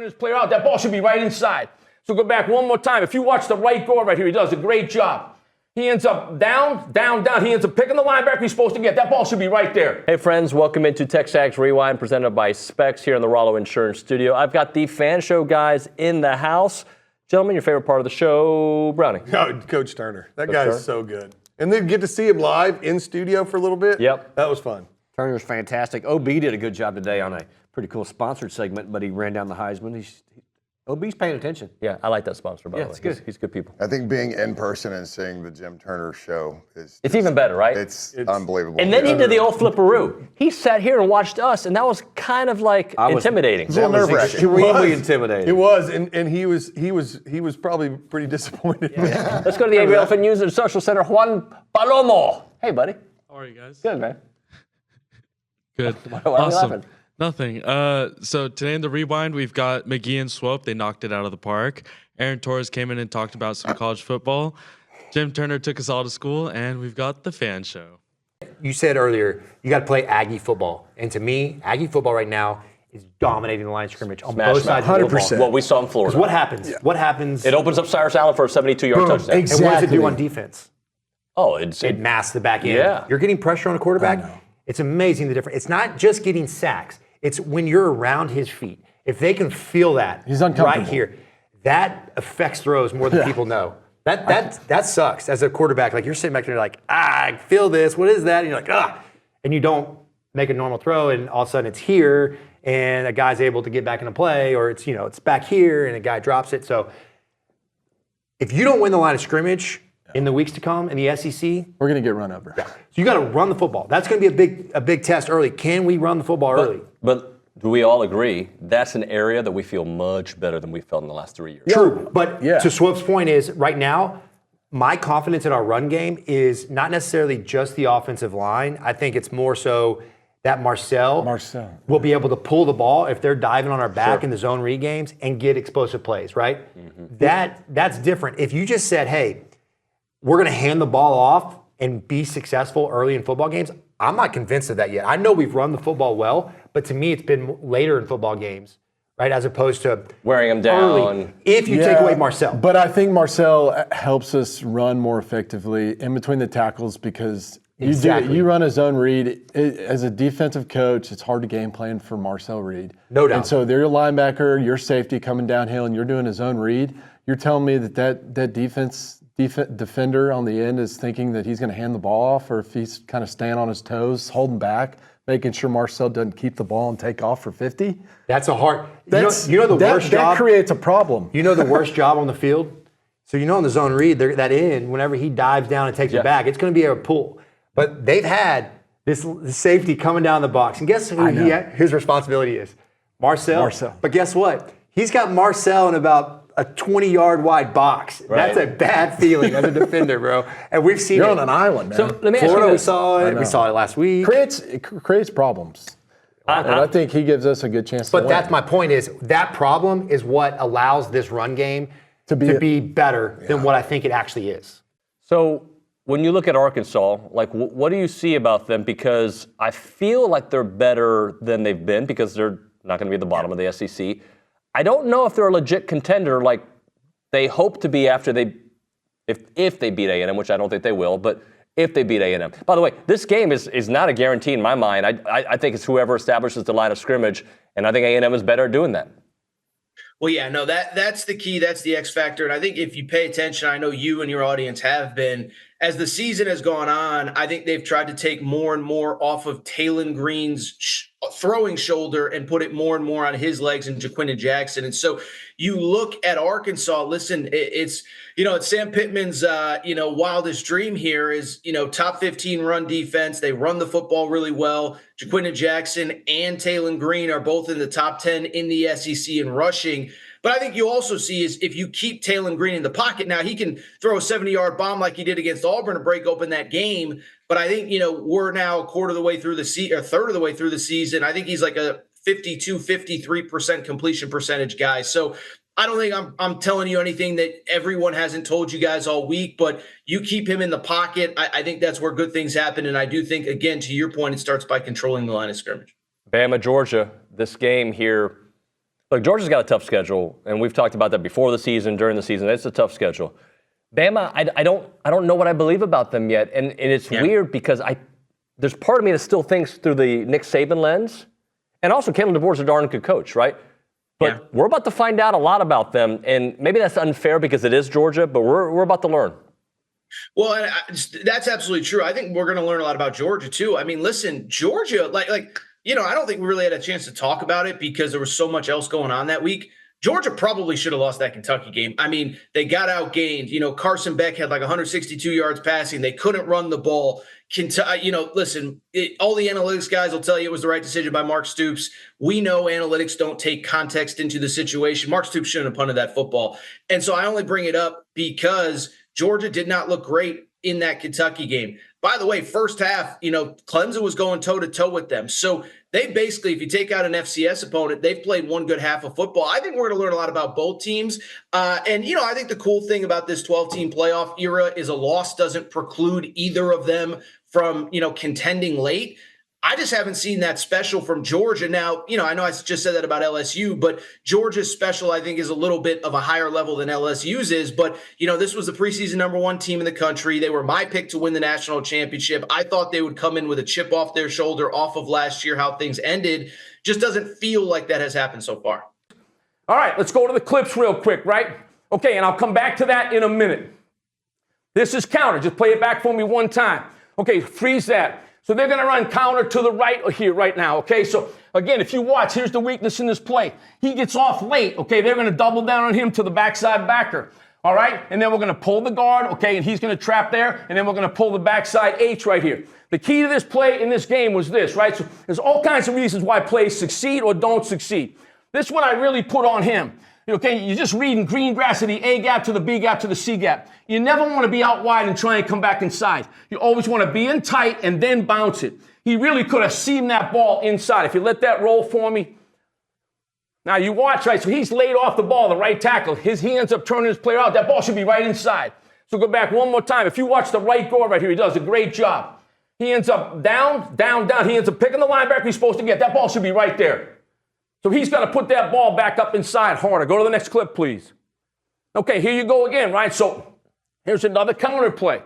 his player out. That ball should be right inside. So go back one more time. If you watch the right guard right here, he does a great job. He ends up down. He ends up picking the linebacker he's supposed to get. That ball should be right there. Hey, friends. Welcome into TexAgs Rewind, presented by Specs here in the Rollo Insurance Studio. I've got the Fan Show guys in the house. Gentlemen, your favorite part of the show, Brownie. Oh, Coach Turner. That guy is so good. And then get to see him live in studio for a little bit. Yep. That was fun. Turner's fantastic. OB did a good job today on a pretty cool sponsored segment, but he ran down the Heisman. OB's paying attention. Yeah, I like that sponsor, by the way. It's good. He's good people. I think being in person and seeing the Jim Turner show is It's even better, right? It's unbelievable. And then he did the old flipperoo. He sat here and watched us, and that was kind of like intimidating. That was Extremely intimidating. It was, and he was probably pretty disappointed. Yeah. Let's go to the Angry Elephant News and Social Center. Juan Palomo. Hey, buddy. How are you guys? Good, man. Good. Why are you Awesome. laughing? Nothing. So today in the Rewind, we've got McGee and Swope. They knocked it out of the park. Aaron Torres came in and talked about some college football. Jim Turner took us all to school, and we've got the Fan Show. You said earlier you got to play Aggie football, and to me, Aggie football right now is dominating the line of scrimmage on both sides of the ball. What we saw in Florida. What happens? Yeah. What happens? It opens up Cyrus Allen for a 72-yard touchdown. And what does it do on defense? Oh, it masks the back end. Yeah. You're getting pressure on a quarterback. It's amazing the difference. It's not just getting sacks. It's when you're around his feet. If they can feel that He's uncomfortable. right here, that affects throws more than people know. That sucks as a quarterback. Like you're sitting back there, you're like, I feel this. What is that? And you're like, and you don't make a normal throw, and all of a sudden it's here, and a guy's able to get back into play, or it's back here, and a guy drops it. So if you don't win the line of scrimmage in the weeks to come in the SEC, we're going to get run over. So you got to run the football. That's going to be a big test early. Can we run the football early? But do we all agree that's an area that we feel much better than we felt in the last 3 years? True. But to Swope's point is, right now, my confidence in our run game is not necessarily just the offensive line. I think it's more so that Marcel will be able to pull the ball if they're diving on our back in the zone read games and get explosive plays, right? Mm-hmm. That's different. If you just said, hey, we're going to hand the ball off and be successful early in football games, I'm not convinced of that yet. I know we've run the football well, but to me it's been later in football games, right, as opposed to wearing them down. Early, if you take away Marcel. But I think Marcel helps us run more effectively in between the tackles because you run a zone read. As a defensive coach, it's hard to game plan for Marcel Reed. No doubt. And so they're your linebacker, your safety coming downhill, and you're doing a zone read. You're telling me that defender on the end is thinking that he's going to hand the ball off, or if he's kind of staying on his toes, holding back, making sure Marcel doesn't keep the ball and take off for 50. That's a hard. Worst job. That creates a problem. You know the worst job on the field? So on the zone read, that end, whenever he dives down and takes it back, it's going to be a pull. But they've had this safety coming down the box. And guess who his responsibility is? Marcel. But guess what? He's got Marcel in about a 20-yard wide box. Right. That's a bad feeling as a defender, bro. And we've seen You're on an island, man. So let me ask Florida, you we saw it. We saw it last week. It creates problems. And I think he gives us a good chance to win. But that's my point is that problem is what allows this run game to be better than what I think it actually is. So when you look at Arkansas, like what do you see about them? Because I feel like they're better than they've been because they're not going to be at the bottom of the SEC. I don't know if they're a legit contender like they hope to be after if they beat A&M, which I don't think they will, but if they beat A&M. By the way, this game is not a guarantee in my mind. I think it's whoever establishes the line of scrimmage, and I think A&M is better at doing that. Well, yeah, no, that's the key. That's the X factor. And I think if you pay attention, I know you and your audience have been, as the season has gone on, I think they've tried to take more and more off of Talon Green's throwing shoulder and put it more and more on his legs and Jaquinta Jackson. And so you look at Arkansas, listen, it's Sam Pittman's, wildest dream here is, top 15 run defense. They run the football really well. Jaquinta Jackson and Talon Green are both in the top 10 in the SEC in rushing. But I think you also see is if you keep Talon Green in the pocket, now he can throw a 70-yard bomb like he did against Auburn to break open that game. But I think, we're now a quarter of the way through the season, or third of the way through the season. I think he's like a 52, 53% completion percentage guy. So I don't think I'm telling you anything that everyone hasn't told you guys all week, but you keep him in the pocket. I think that's where good things happen. And I do think, again, to your point, it starts by controlling the line of scrimmage. Bama, Georgia, this game here, Look, Georgia's got a tough schedule, and we've talked about that before the season, during the season. It's a tough schedule. Bama, I don't know what I believe about them yet, and it's weird because there's part of me that still thinks through the Nick Saban lens, and also Kalen DeBoer's a darn good coach, right? But we're about to find out a lot about them, and maybe that's unfair because it is Georgia, but we're about to learn. Well, and that's absolutely true. I think we're going to learn a lot about Georgia too. I mean, listen, Georgia, I don't think we really had a chance to talk about it because there was so much else going on that week. Georgia probably should have lost that Kentucky game. I mean, they got outgained. Carson Beck had 162 yards passing. They couldn't run the ball. Listen, all the analytics guys will tell you it was the right decision by Mark Stoops. We know analytics don't take context into the situation. Mark Stoops shouldn't have punted that football. And so I only bring it up because Georgia did not look great in that Kentucky game. By the way, first half, Clemson was going toe-to-toe with them. So they basically, if you take out an FCS opponent, they've played one good half of football. I think we're going to learn a lot about both teams. I think the cool thing about this 12-team playoff era is a loss doesn't preclude either of them from, contending late. I just haven't seen that special from Georgia. Now, I know I just said that about LSU, but Georgia's special, I think, is a little bit of a higher level than LSU's is. But, this was the preseason #1 team in the country. They were my pick to win the national championship. I thought they would come in with a chip off their shoulder off of last year, how things ended. Just doesn't feel like that has happened so far. All right, let's go to the clips real quick, right? Okay, and I'll come back to that in a minute. This is counter. Just play it back for me one time. Okay, freeze that. So they're going to run counter to the right here right now, okay? So, again, if you watch, here's the weakness in this play. He gets off late, okay? They're going to double down on him to the backside backer, all right? And then we're going to pull the guard, okay? And he's going to trap there, and then we're going to pull the backside H right here. The key to this play in this game was this, right? So there's all kinds of reasons why plays succeed or don't succeed. This one I really put on him. Okay, you're just reading green grass to the A gap to the B gap to the C gap. You never want to be out wide and try and come back inside. You always want to be in tight and then bounce it. He really could have seen that ball inside. If you let that roll for me. Now you watch, right? So he's laid off the ball, the right tackle. He ends up turning his player out. That ball should be right inside. So go back one more time. If you watch the right guard right here, he does a great job. He ends up down. He ends up picking the linebacker he's supposed to get. That ball should be right there. So he's got to put that ball back up inside harder. Go to the next clip, please. Okay, here you go again, right? So here's another counter play.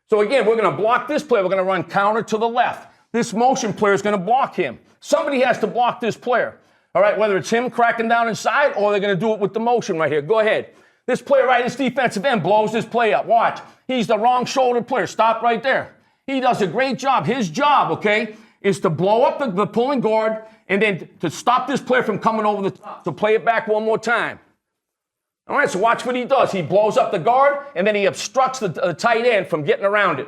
So again, we're going to block this play. We're going to run counter to the left. This motion player is going to block him. Somebody has to block this player. All right, whether it's him cracking down inside or they're going to do it with the motion right here. Go ahead. This player right, this defensive end blows this play up. Watch. He's the wrong shoulder player. Stop right there. He does a great job. His job, okay, is to blow up the pulling guard and then to stop this player from coming over the top. So play it back one more time. All right, so watch what he does. He blows up the guard, and then he obstructs the tight end from getting around it.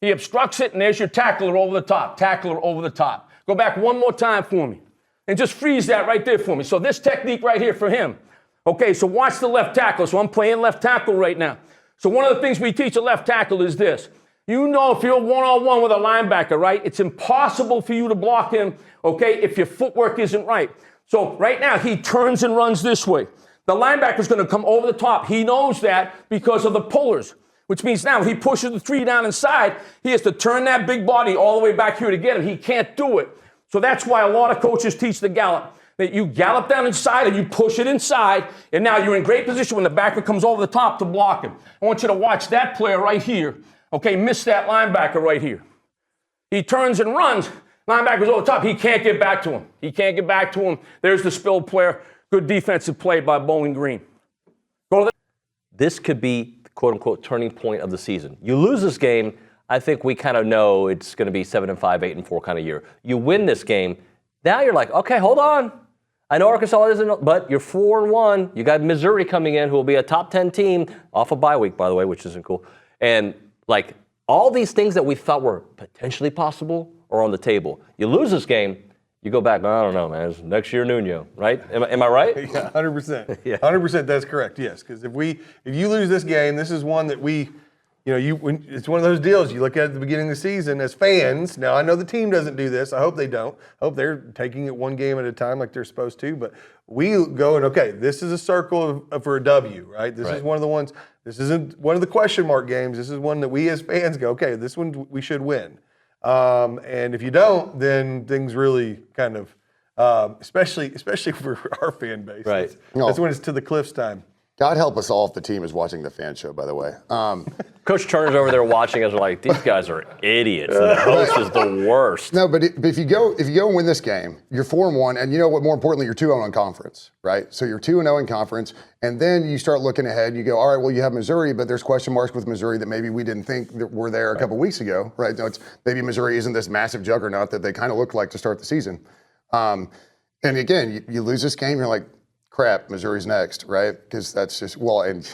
He obstructs it, and there's your tackler over the top. Tackler over the top. Go back one more time for me. And just freeze that right there for me. So this technique right here for him. Okay, so watch the left tackle. So I'm playing left tackle right now. So one of the things we teach a left tackle is this. You know, if you're one-on-one with a linebacker, right, it's impossible for you to block him, okay, if your footwork isn't right. So right now, he turns and runs this way. The linebacker's going to come over the top. He knows that because of the pullers, which means now he pushes the 3 down inside. He has to turn that big body all the way back here to get him. He can't do it. So that's why a lot of coaches teach the gallop, that you gallop down inside and you push it inside, and now you're in great position when the backer comes over the top to block him. I want you to watch that player right here. Okay, miss that linebacker right here. He turns and runs. Linebacker's over the top. He can't get back to him. He can't get back to him. There's the spilled player. Good defensive play by Bowling Green. This could be the quote-unquote turning point of the season. You lose this game, I think we kind of know it's going to be 7-5, 8-4 kind of year. You win this game, now you're like, okay, hold on. I know Arkansas isn't, but you're 4-1. You got Missouri coming in, who will be a top 10 team off a bye week, by the way, which isn't cool. And like all these things that we thought were potentially possible are on the table. You lose this game, you go back, I don't know, man. It's next year, Nuno, right? Am I right? Yeah, 100%. Yeah. 100%. That's correct. Yes, because if you lose this game, this is one that it's one of those deals you look at the beginning of the season as fans. Now I know the team doesn't do this. I hope they don't. I hope they're taking it one game at a time like they're supposed to. But we go and okay, this is a circle for a W, right? This is one of the ones. This isn't one of the question mark games. This is one that we as fans go, okay, this one we should win. And if you don't, then things really kind of especially for our fan base. Right. That's when it's to the Cliffs time. God help us all if the team is watching the fan show, by the way. Coach Turner's over there watching us like, these guys are idiots. And the host is the worst. No, but if you go and win this game, you're 4-1, and you know what? More importantly, you're 2-0 in conference, right? So you're 2-0 in conference, and then you start looking ahead. You go, all right, well, you have Missouri, but there's question marks with Missouri that maybe we didn't think that were there a couple weeks ago, right? No, it's maybe Missouri isn't this massive juggernaut that they kind of looked like to start the season. And again, you lose this game, you're like, crap, Missouri's next, right? Because that's just and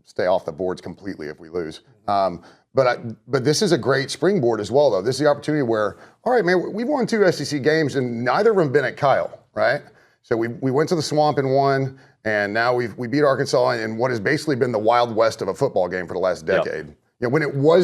stay off the boards completely if we lose. But this is a great springboard as well, though. This is the opportunity where, all right, man, we've won 2 SEC games, and neither of them been at Kyle, right? So we went to the Swamp and won, and now we beat Arkansas in what has basically been the Wild West of a football game for the last decade. Yep. You know,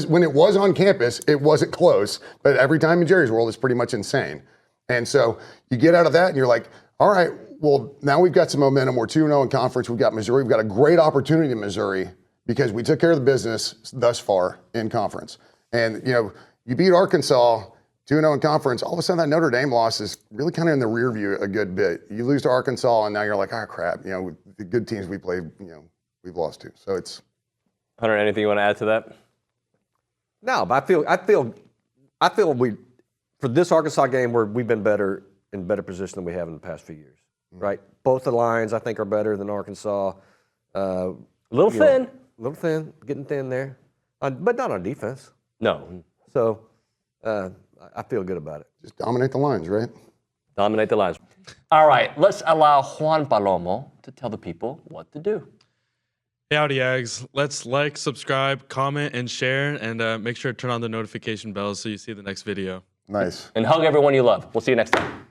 when it was on campus, it wasn't close, but every time in Jerry's world, it's pretty much insane. And so you get out of that, and you're like, all right, well, now we've got some momentum. We're 2-0 in conference. We've got Missouri. We've got a great opportunity in Missouri because we took care of the business thus far in conference. And, you beat Arkansas 2-0 in conference. All of a sudden, that Notre Dame loss is really kind of in the rear view a good bit. You lose to Arkansas, and now you're like, crap. The good teams we played, we've lost to. So it's. Hunter, anything you want to add to that? No, but I feel we, for this Arkansas game, we've been in better position than we have in the past few years. Right, both the lines I think are better than Arkansas. A little thin, getting thin there, but not on defense. No. So I feel good about it. Just dominate the lines, right? Dominate the lines. All right, let's allow Juan Palomo to tell the people what to do. Hey, howdy, Aggs. Let's like, subscribe, comment, and share, and make sure to turn on the notification bell so you see the next video. Nice. And hug everyone you love. We'll see you next time.